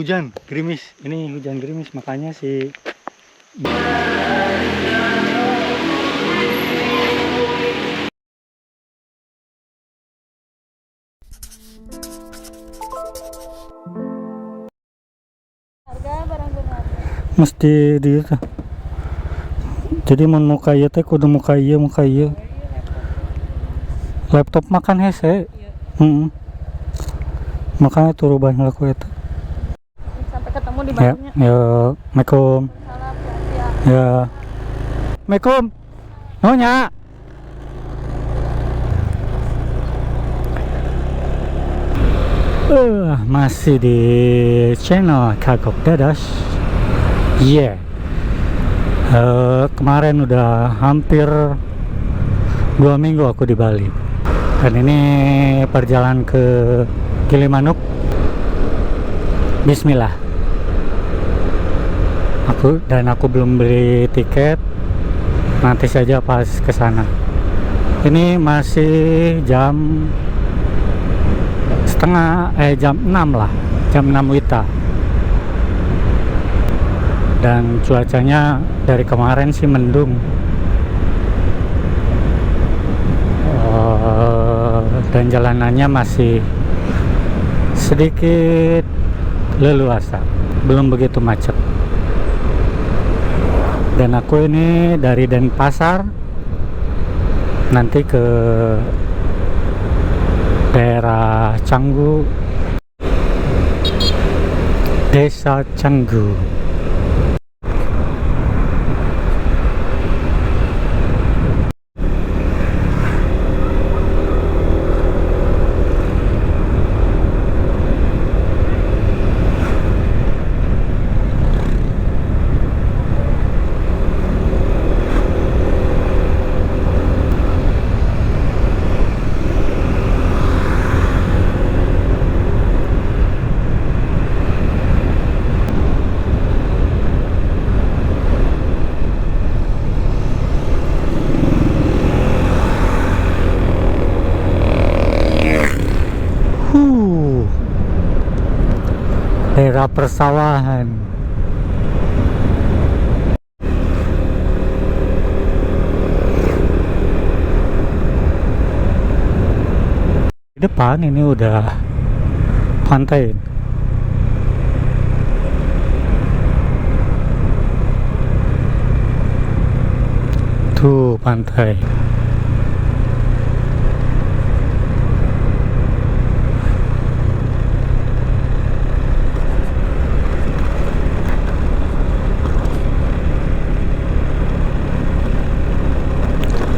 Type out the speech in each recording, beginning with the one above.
hujan gerimis. Ini hujan gerimis makanya si Harga barang gunaan. mesti di itu. Jadi mau muka ieu teh kudu muka ieu. Laptop makan hese. Iya. Makanya turu banyak aku itu. Sampai ketemu di Ya, Bandungnya. ya, Assalamualaikum. Salam ya. Ya. Assalamualaikum. Nyonya. Masih di channel Kagok Dadas. Iya. Kemarin udah hampir 2 minggu aku di Bali. Dan ini perjalanan ke Gilimanuk. Bismillah. Aku belum beli tiket. Nanti saja pas ke sana. Ini masih jam 6 lah, jam 6 WITA. Dan cuacanya dari kemarin sih mendung. Dan jalanannya masih sedikit leluasa, belum begitu macet. Dan aku ini dari Denpasar nanti ke daerah Canggu, Desa Canggu. Daerah persawahan. Di depan ini udah pantai. Tuh pantai.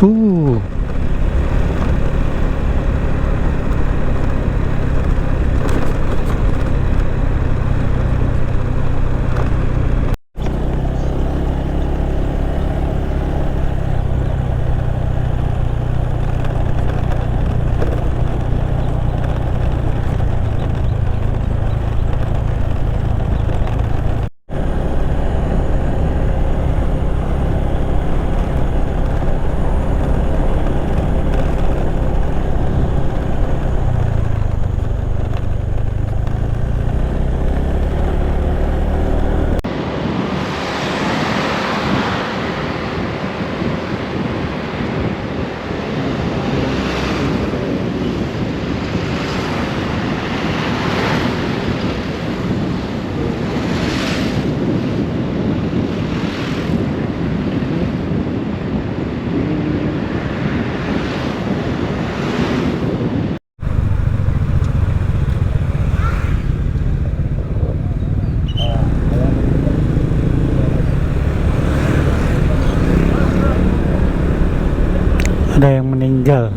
Uh. Ada yang meninggal.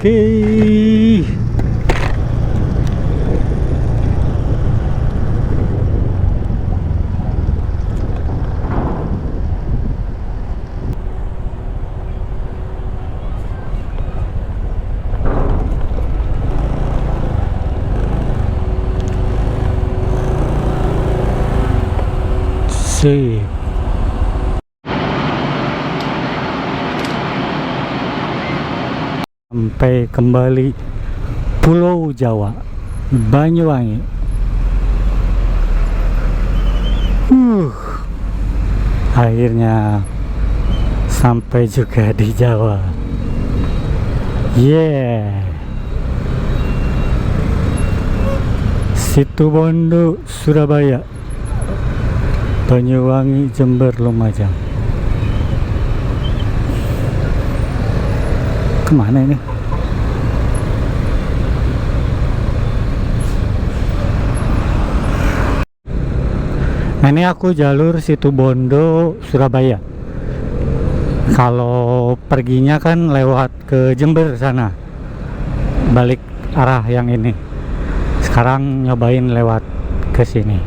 Oke. Sip. Sampai kembali Pulau Jawa, Banyuwangi. Akhirnya sampai juga di Jawa. Yeah. Situbondo, Surabaya, Banyuwangi, Jember, Lumajang. Kemana ini? Nah, ini aku jalur Situbondo, Surabaya. Kalau perginya kan lewat ke Jember sana, balik arah yang ini. Sekarang nyobain lewat ke sini.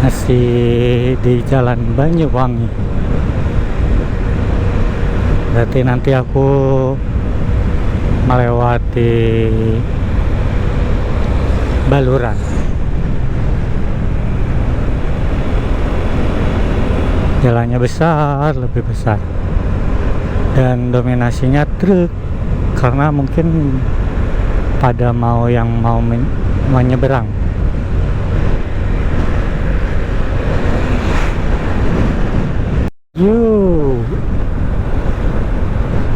Masih di Jalan Banyuwangi. Berarti nanti aku melewati Baluran. Jalannya besar, lebih besar, dan dominasinya truk, karena mungkin pada mau menyeberang.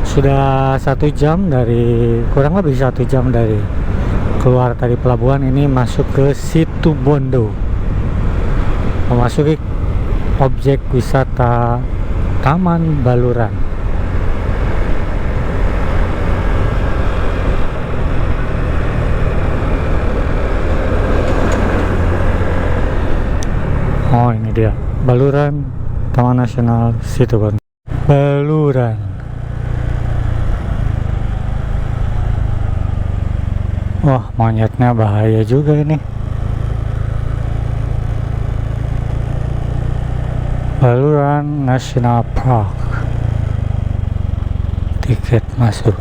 Sudah 1 jam dari, kurang lebih 1 jam dari keluar dari pelabuhan ini, masuk ke Situbondo, memasuki objek wisata Taman Baluran. Oh, ini dia Baluran, Taman Nasional Situbondo. Baluran. Wah, monyetnya bahaya juga ini. Baluran National Park. Tiket masuk.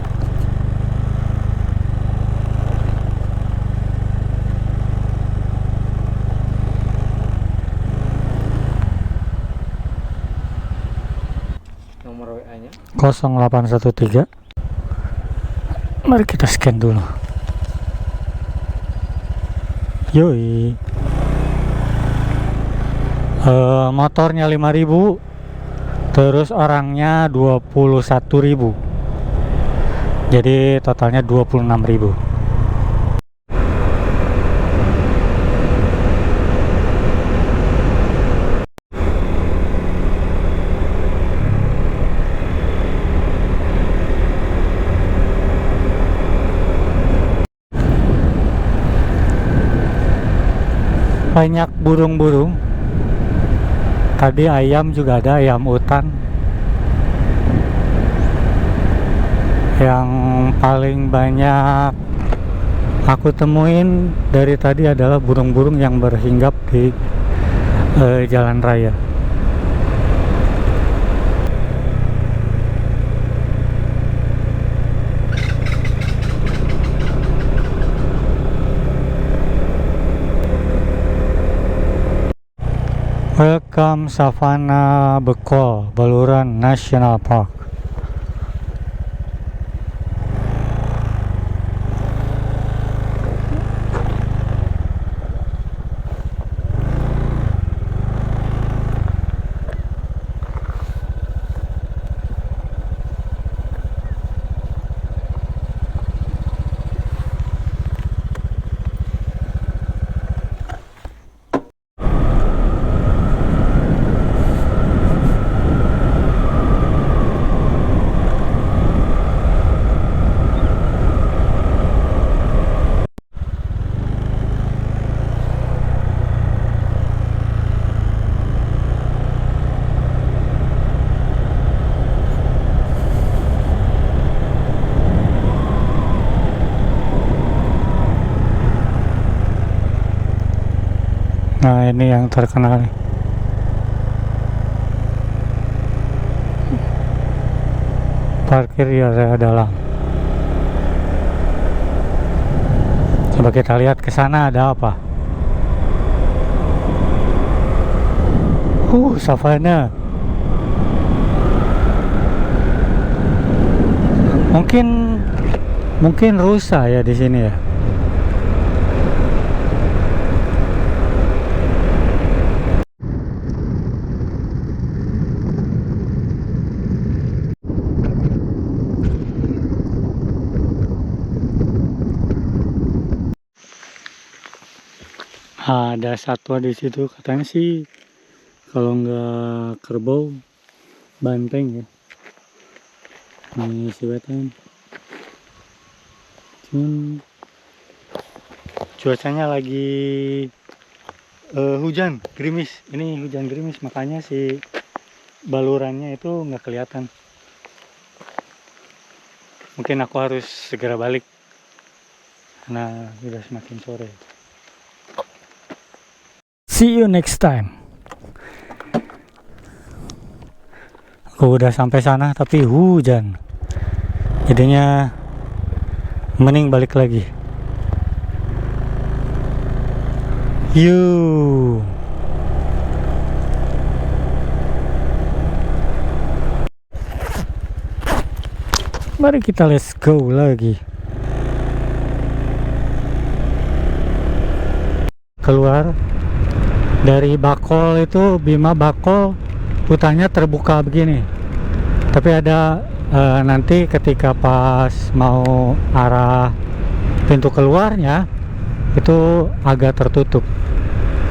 Nomor WA-nya 0813. Mari kita scan dulu. Yoi. Motornya 5.000, terus orangnya 21.000, jadi totalnya 26.000. Banyak burung-burung. Tadi ayam juga ada, ayam hutan. Yang paling banyak aku temuin dari tadi adalah burung-burung yang berhinggap di jalan raya. Welcome Savana Bekol, Baluran National Park. Nah ini yang terkenal nih. Parkir di area dalam. Coba kita lihat ke sana ada apa. Savana. Mungkin rusa ya di sini ya. Ada satwa di situ, katanya sih kalau nggak kerbau, banteng ya. Ini si wetan. Cuacanya lagi hujan gerimis. Ini hujan gerimis, makanya si balurannya itu nggak kelihatan. Mungkin aku harus segera balik karena udah semakin sore. See you next time. Aku udah sampai sana tapi hujan. Jadinya mending balik lagi. Yuk. Mari kita let's go lagi. Keluar dari Bakol itu, Bima Bakol, hutannya terbuka begini. Tapi ada nanti ketika pas mau arah pintu keluarnya itu agak tertutup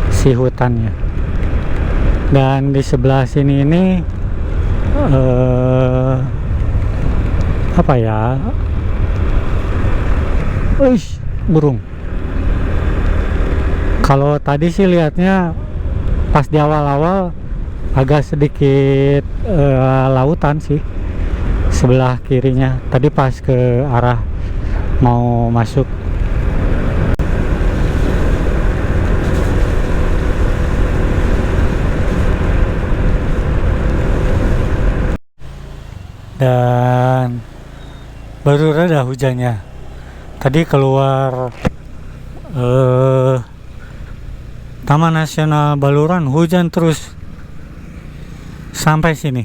si hutannya. Dan di sebelah sini ini apa ya? Burung. Kalau tadi sih lihatnya pas di awal-awal agak sedikit lautan sih sebelah kirinya. Tadi pas ke arah mau masuk. Dan baru reda hujannya. Tadi keluar Taman Nasional Baluran hujan terus sampai sini.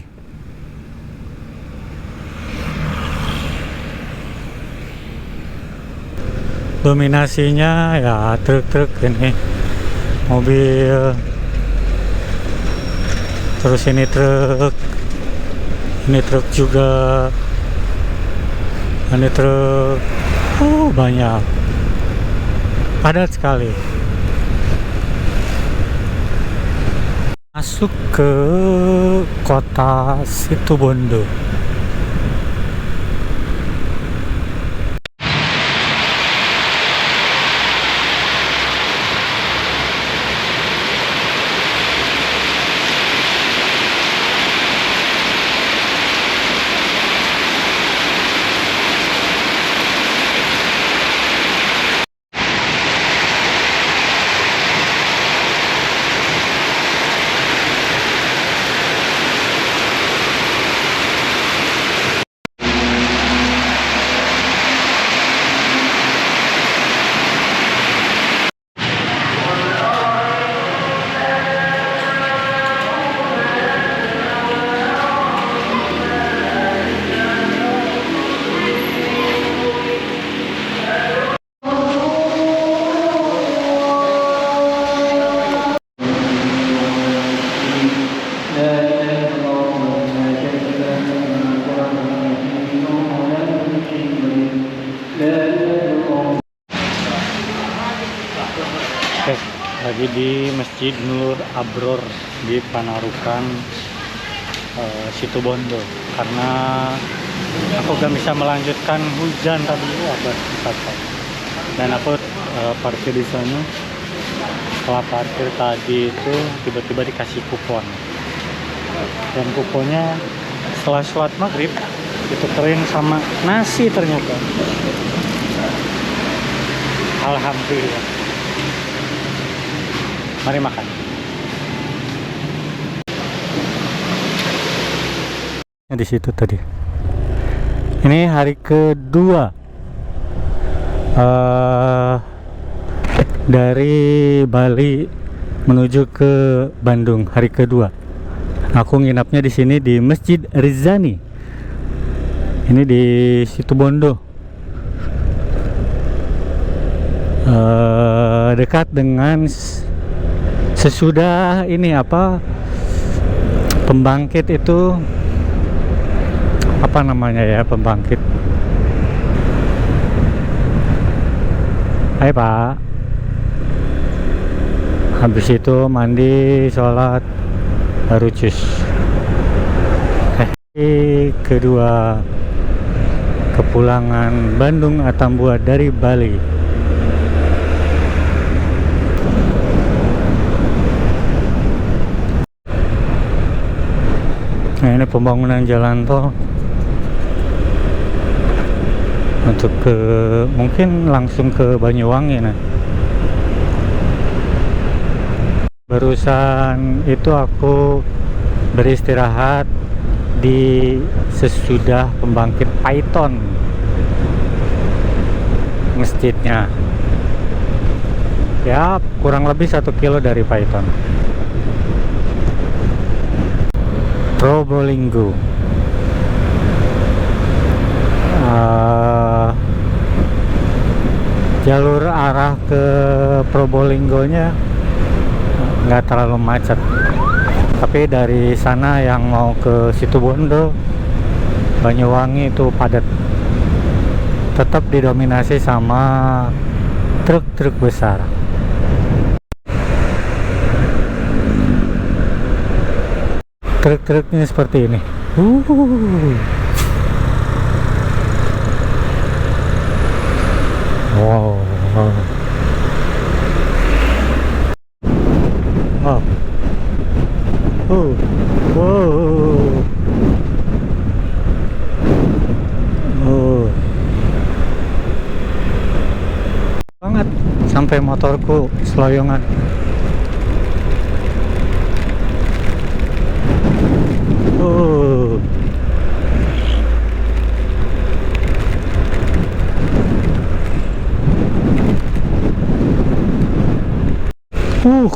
Dominasinya ya truk-truk ini, mobil, terus ini truk juga, ini truk, banyak, padat sekali. Masuk ke kota Situbondo. Lagi di Masjid Nur Abror di Panarukan, Situbondo, karena aku gak bisa melanjutkan hujan tadi dan aku parkir di sana. Setelah parkir tadi itu tiba-tiba dikasih kupon, dan kuponnya setelah sholat maghrib ditukerin sama nasi ternyata. Alhamdulillah. Mari makan. Di situ tadi. Ini hari kedua dari Bali menuju ke Bandung, hari kedua. Aku nginapnya di sini di Masjid Rizani. Ini di Situbondo. Dekat dengan sesudah ini apa pembangkit itu, apa namanya ya, pembangkit. Hai Pak. Habis itu mandi, sholat, baru cus. Kedua kepulangan Bandung Atambua dari Bali. Nah, ini pembangunan jalan tol untuk ke, mungkin langsung ke Banyuwangi. Nah, barusan itu aku beristirahat di sesudah pembangkit Python, masjidnya ya kurang lebih 1 kilo dari Python. Probolinggo. Jalur arah ke Probolinggonya nggak terlalu macet, tapi dari sana yang mau ke Situbondo, Banyuwangi itu padat. Tetap didominasi sama truk-truk besar. Truk-truknya seperti ini. Wow. Wow. Wow. Banget sampai motorku seloyongan.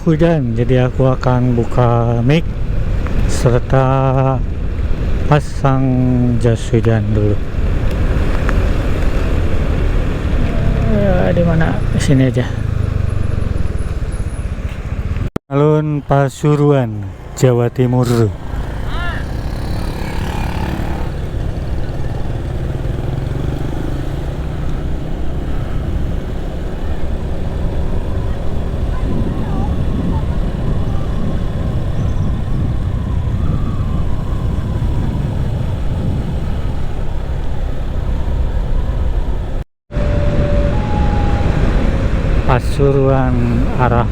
Hujan, jadi aku akan buka mic serta pasang jas hujan dulu. Di mana? Sini aja. Alun Pasuruan, Jawa Timur. Pasuruan arah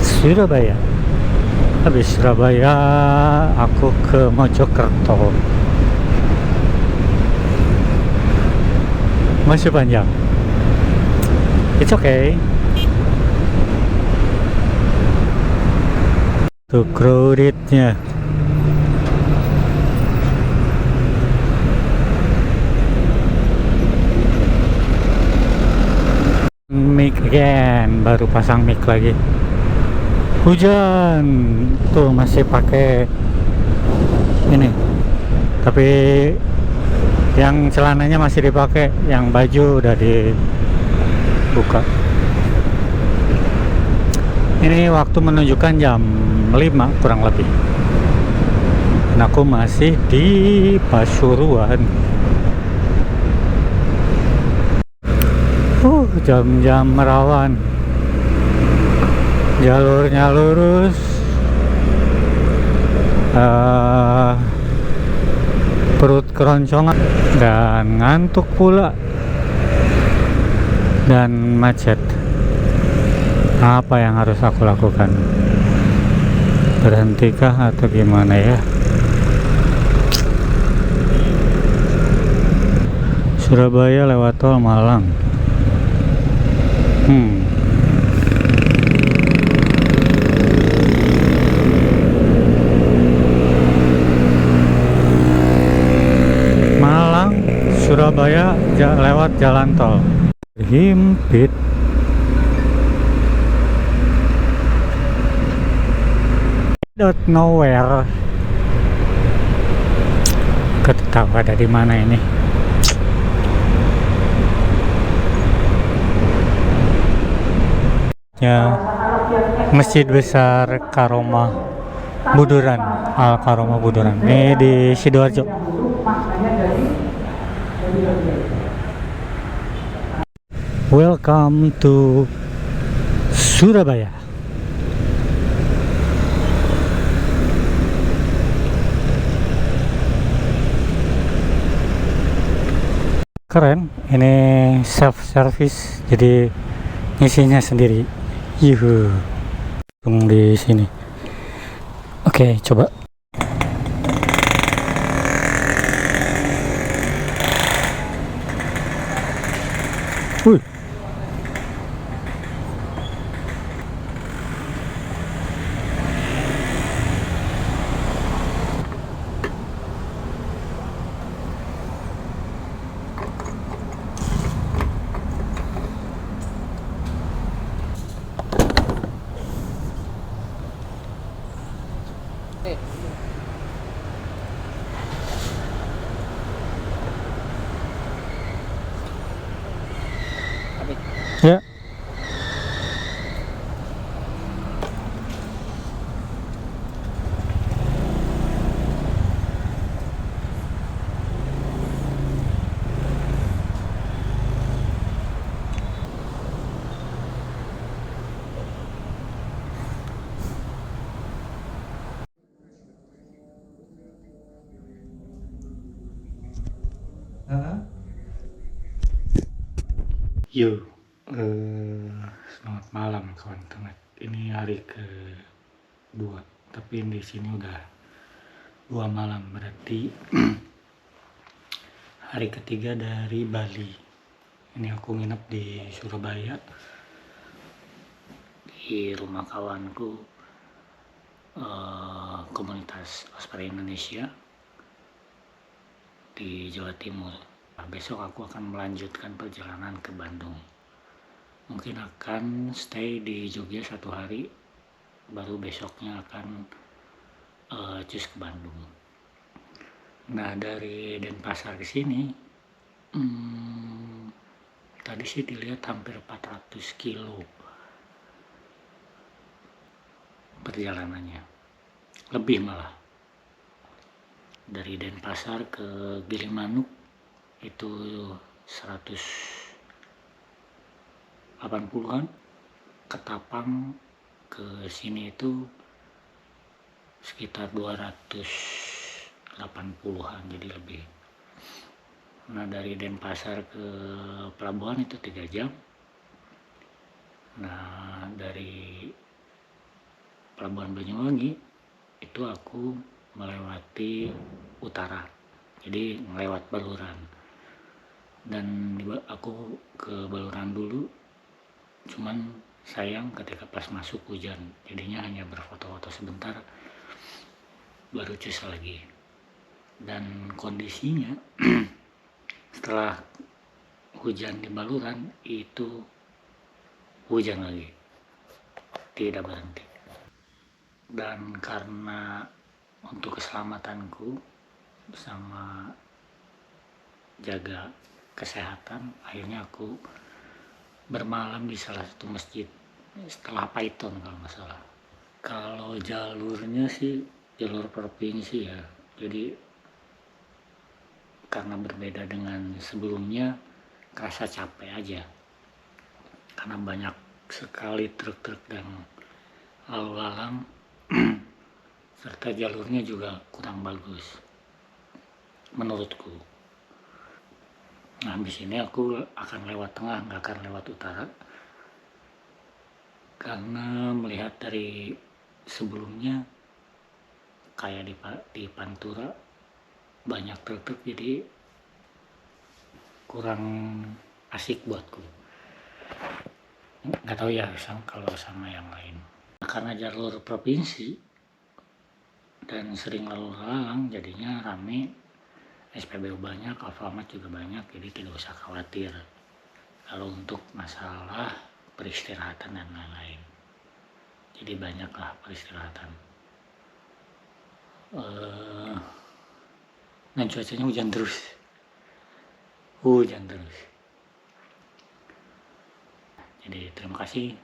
Surabaya. Habis Surabaya aku ke Mojokerto. Masih panjang. It's okay. Tuh crowdednya. Mic again, baru pasang mic lagi. Hujan tuh masih pakai ini, tapi yang celananya masih dipakai, yang baju udah dibuka. Ini waktu menunjukkan jam 5 kurang lebih, dan aku masih di Pasuruan. Jam-jam merawan, jalurnya lurus, perut keroncongan dan ngantuk pula, dan macet. Apa yang harus aku lakukan? Berhentikah atau gimana ya? Surabaya lewat tol Malang. Surabaya lewat jalan tol himpit. Don't nowhere. Tahu ada di mana ini. Ya, Masjid Besar Karomah Buduran, Al Karomah Buduran. Ini di Sidoarjo. Welcome to Surabaya. Keren, ini self service, jadi ngisinya sendiri. Yuhu, di sini. Oke, coba. Wih. Ya. Yo, selamat malam kawan-kawan. Ini hari ke-2, tapi di sini udah 2 malam, berarti hari ketiga dari Bali. Ini aku nginep di Surabaya, di rumah kawanku, komunitas Aspara Indonesia di Jawa Timur. Besok aku akan melanjutkan perjalanan ke Bandung. Mungkin akan stay di Jogja 1 hari, baru besoknya akan cus ke Bandung. Nah, dari Denpasar ke sini tadi sih dilihat hampir 400 kilo perjalanannya, lebih malah. Dari Denpasar ke Gilimanuk itu 180-an, Ketapang ke sini itu sekitar 280-an, jadi lebih. Nah, dari Denpasar ke pelabuhan itu 3 jam. Nah, dari Pelabuhan Banyuwangi itu aku melewati utara, jadi melewat Baluran. Dan aku ke Baluran dulu, cuman sayang ketika pas masuk hujan, jadinya hanya berfoto-foto sebentar baru cus lagi. Dan kondisinya setelah hujan di Baluran itu hujan lagi, tidak berhenti. Dan karena untuk keselamatanku sama jaga kesehatan, akhirnya aku bermalam di salah satu masjid setelah Python kalau nggak salah. Kalau jalurnya sih jalur provinsi ya, jadi karena berbeda dengan sebelumnya kerasa capek aja karena banyak sekali truk-truk dan lalu lalang serta jalurnya juga kurang bagus menurutku. Nah, habis ini aku akan lewat tengah, nggak akan lewat utara, karena melihat dari sebelumnya kayak di Pantura banyak truk-truk, jadi kurang asik buatku. Nggak tahu ya kalau sama yang lain. Karena jalur provinsi dan sering lalu lalang, jadinya rame. SPBU banyak, Alfamart juga banyak, jadi tidak usah khawatir kalau untuk masalah peristirahatan dan lain-lain. Jadi banyaklah peristirahatan. Dan cuacanya hujan terus. Jadi terima kasih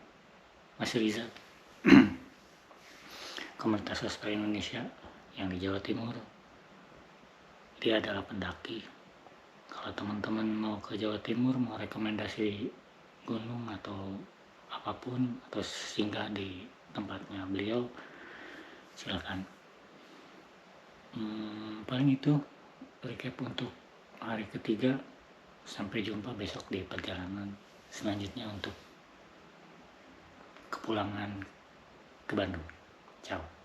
Mas Riza, komunitas sosmed Indonesia yang di Jawa Timur. Dia adalah pendaki. Kalau teman-teman mau ke Jawa Timur, mau rekomendasi gunung atau apapun, atau singgah di tempatnya beliau, silakan. Paling itu recap untuk hari ketiga. Sampai jumpa besok di perjalanan selanjutnya untuk kepulangan ke Bandung. Ciao.